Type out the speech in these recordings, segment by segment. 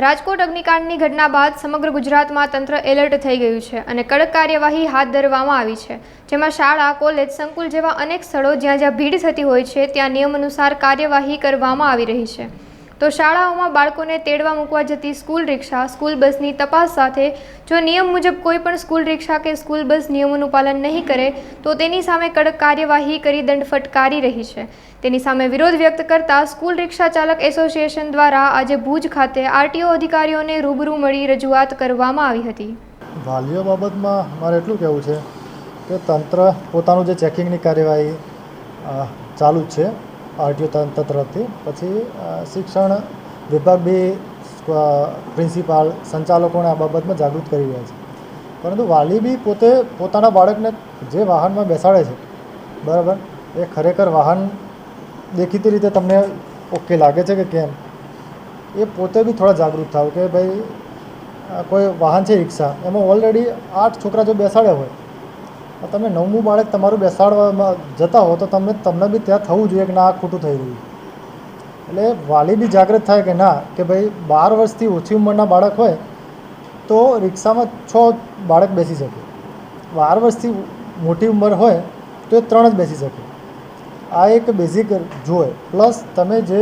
રાજકોટ અગ્નિકાંડની ઘટના બાદ સમગ્ર ગુજરાતમાં તંત્ર એલર્ટ થઈ ગયું છે અને કડક કાર્યવાહી હાથ ધરવામાં આવી છે, જેમાં શાળા, કોલેજ, સંકુલ જેવા અનેક સ્થળો જ્યાં ભીડ થતી હોય છે ત્યાં નિયમ અનુસાર કાર્યવાહી કરવામાં આવી રહી છે. તો શાળાઓમાં બાળકોને તેડવા મૂકવા જતી સ્કૂલ રિક્ષા, સ્કૂલ બસની તપાસ સાથે જો નિયમ મુજબ કોઈ પણ સ્કૂલ રિક્ષા કે સ્કૂલ બસ નિયમોનું પાલન નહીં કરે તો તેની સામે કડક કાર્યવાહી કરી દંડ ફટકારી રહી છે. તેની સામે વિરોધ વ્યક્ત કરતા સ્કૂલ રિક્ષા ચાલક એસોસિએશન દ્વારા આજે ભુજ ખાતે આરટીઓ અધિકારીઓને રૂબરૂ મળી રજૂઆત કરવામાં આવી હતી. વાલીઓ બાબતમાં મારે એટલું કહેવું છે કે તંત્ર પોતાનું જે ચેકિંગની કાર્યવાહી ચાલુ જ છે આરટીઓ તંત્ર તરફથી, પછી શિક્ષણ વિભાગ બી પ્રિન્સિપાલ, સંચાલકોને આ બાબતમાં જાગૃત કરી રહ્યા છે. પરંતુ વાલી બી પોતે પોતાના બાળકને જે વાહનમાં બેસાડે છે, બરાબર, એ ખરેખર વાહન દેખીતી રીતે તમને ઓકે લાગે છે કે કેમ, એ પોતે બી થોડા જાગૃત થાવ કે ભાઈ કોઈ વાહન છે રિક્ષા, એમાં ઓલરેડી 8 છોકરા જો બેસાડ્યા હોય, તમે 9મું બાળક તમારું બેસાડવામાં જતા હો તો તમને બી ત્યાં થવું જોઈએ કે ના, આ ખોટું થઈ રહ્યું. એટલે વાલી બી જાગૃત થાય કે ના, કે ભાઈ 12 વર્ષથી ઓછી ઉંમરના બાળક હોય તો રિક્ષામાં 6 બાળક બેસી શકે, 12 વર્ષથી મોટી ઉંમર હોય તો એ 3 જ બેસી શકે. આ એક બેઝિક જોઈએ. પ્લસ તમે જે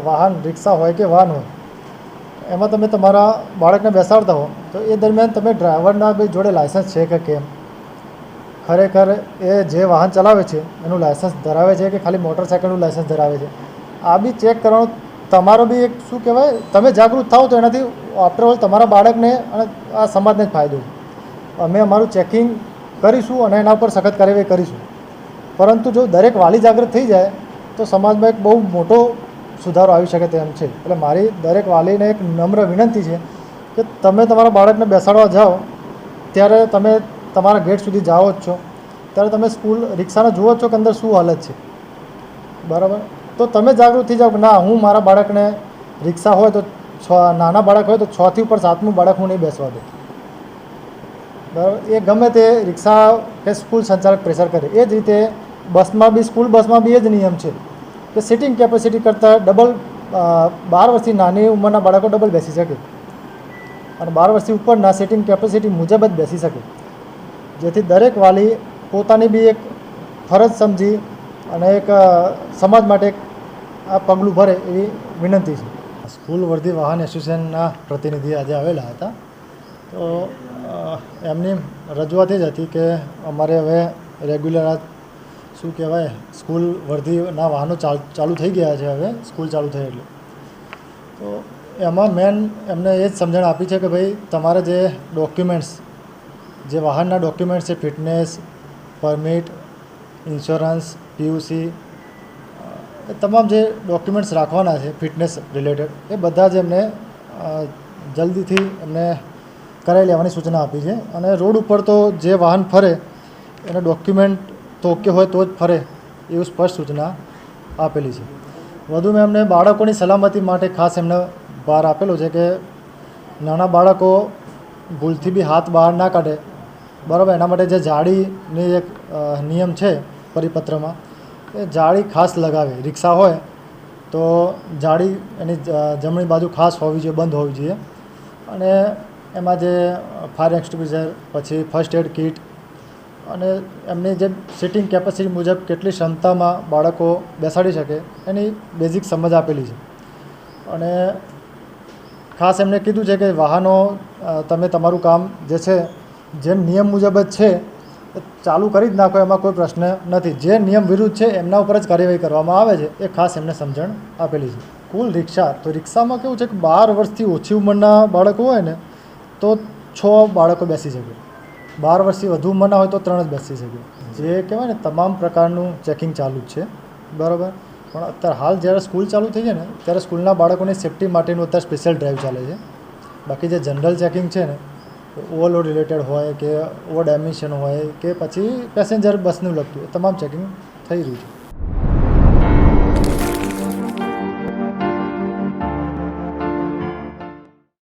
વાહન, રિક્ષા હોય કે વાહન હોય, એમાં તમે તમારા બાળકને બેસાડતા હો તો એ દરમિયાન તમે ડ્રાઈવરના બી જોડે લાયસન્સ છે કે કેમ, ખરેખર એ જે વાહન ચલાવે છે એનું લાયસન્સ ધરાવે છે કે ખાલી મોટરસાઇકલનું લાયસન્સ ધરાવે છે, આ બી ચેક કરવાનું તમારો બી એક શું કહેવાય, તમે જાગૃત થાવ તો એનાથી આફ્ટરઓલ તમારા બાળકને અને આ સમાજને જ ફાયદો છે. અમે અમારું ચેકિંગ કરીશું અને એના ઉપર સખત કાર્યવાહી કરીશું. પરંતુ જો દરેક વાલી જાગૃત થઈ જાય તો સમાજમાં એક બહુ મોટો સુધારો આવી શકે તેમ છે. એટલે મારી દરેક વાલીને એક નમ્ર વિનંતી છે કે તમે તમારા બાળકને બેસાડવા જાઓ ત્યારે તમે તમારા ગેટ સુધી જાઓ જ છો, ત્યારે તમે સ્કૂલ રિક્ષાને જુઓ છો કે અંદર શું હાલત છે, બરાબર, તો તમે જાગૃત થઈ જાઓ કે ના, હું મારા બાળકને રિક્ષા હોય તો નાના બાળક હોય તો 6 થી ઉપર 7મું બાળક હું નહીં બેસવા દઉં, બરાબર. એ ગમે તે રિક્ષા કે સ્કૂલ સંચાલક પ્રેશર કરે. એ જ રીતે બસમાં બી, સ્કૂલ બસમાં બી એ જ નિયમ છે કે સિટિંગ કેપેસિટી કરતાં ડબલ 12 વર્ષથી નાની ઉંમરના બાળકો ડબલ બેસી શકે અને 12 વર્ષથી ઉપરના સિટિંગ કેપેસિટી મુજબ જ બેસી શકે, જેથી દરેક વાલી પોતાની બી એક ફરજ સમજી અને એક સમાજ માટે આ પગલું ભરે એવી વિનંતી છે. સ્કૂલ વર્ધી વાહન એસોસિએશનના પ્રતિનિધિ આજે આવેલા હતા, તો એમની રજૂઆત એ જ હતી કે અમારે હવે રેગ્યુલર આ શું કહેવાય, સ્કૂલ વર્ધીના વાહનો ચાલુ થઈ ગયા છે, હવે સ્કૂલ ચાલુ થઈ એટલે. તો એમાં મેન એમને એ જ સમજણ આપી છે કે ભાઈ તમારે જે ડોક્યુમેન્ટ્સ, જે વાહનના ડોક્યુમેન્ટ્સ છે, ફિટનેસ, પરમિટ, ઇન્સ્યોરન્સ, પીયુસી, એ તમામ જે ડોક્યુમેન્ટ્સ રાખવાના છે ફિટનેસ રિલેટેડ, એ બધા જ એમને જલ્દીથી એમને કરાવી લેવાની સૂચના આપી છે. અને રોડ ઉપર તો જે વાહન ફરે એને ડોક્યુમેન્ટ તો ઓકે હોય તો જ ફરે એવું સ્પષ્ટ સૂચના આપેલી છે. વધુમાં એમને બાળકોની સલામતી માટે ખાસ એમને ભાર આપેલો છે કે નાના બાળકો ભૂલથી બી હાથ બહાર ના કાઢે, બરાબર. એના માટે જે જાળીની એક નિયમ છે પરિપત્રમાં, એ જાળી ખાસ લગાવે. રિક્ષા હોય તો જાળી એની જમણી બાજુ ખાસ હોવી જોઈએ, બંધ હોવી જોઈએ. અને એમાં જે ફાયર એક્સટિંગ્વિશર, પછી ફર્સ્ટ એડ કિટ અને એમની જે સિટિંગ કેપેસિટી મુજબ કેટલી ક્ષમતામાં બાળકો બેસાડી શકે એની બેઝિક સમજ આપેલી છે. અને ખાસ એમને કીધું છે કે વાહનો તમે તમારું કામ જે છે જેમ નિયમ મુજબ જ છે ચાલુ કરી જ નાખો, એમાં કોઈ પ્રશ્ન નથી. જે નિયમ વિરુદ્ધ છે એમના ઉપર જ કાર્યવાહી કરવામાં આવે છે, એ ખાસ એમને સમજણ આપેલી છે. કુલ રિક્ષા, તો રિક્ષામાં કેવું છે કે 12 વર્ષથી ઓછી ઉંમરના બાળકો હોય ને તો 6 બાળકો બેસી શકે, 12 વર્ષથી વધુ ઉંમરના હોય તો 3 જ બેસી શકે. જે કહેવાય ને તમામ પ્રકારનું ચેકિંગ ચાલુ જ છે, બરાબર. પણ અત્યારે હાલ જ્યારે સ્કૂલ ચાલુ થઈ છે ને ત્યારે સ્કૂલના બાળકોની સેફટી માટેનું અત્યારે સ્પેશિયલ ડ્રાઈવ ચાલે છે. બાકી જે જનરલ ચેકિંગ છે ને, ઓવરલોડ રિલેટેડ હોય કે ઓવર ડાયમેન્શન હોય કે પછી પેસેન્જર બસનું લગતું, એ તમામ ચેકિંગ થઈ રહ્યું છે.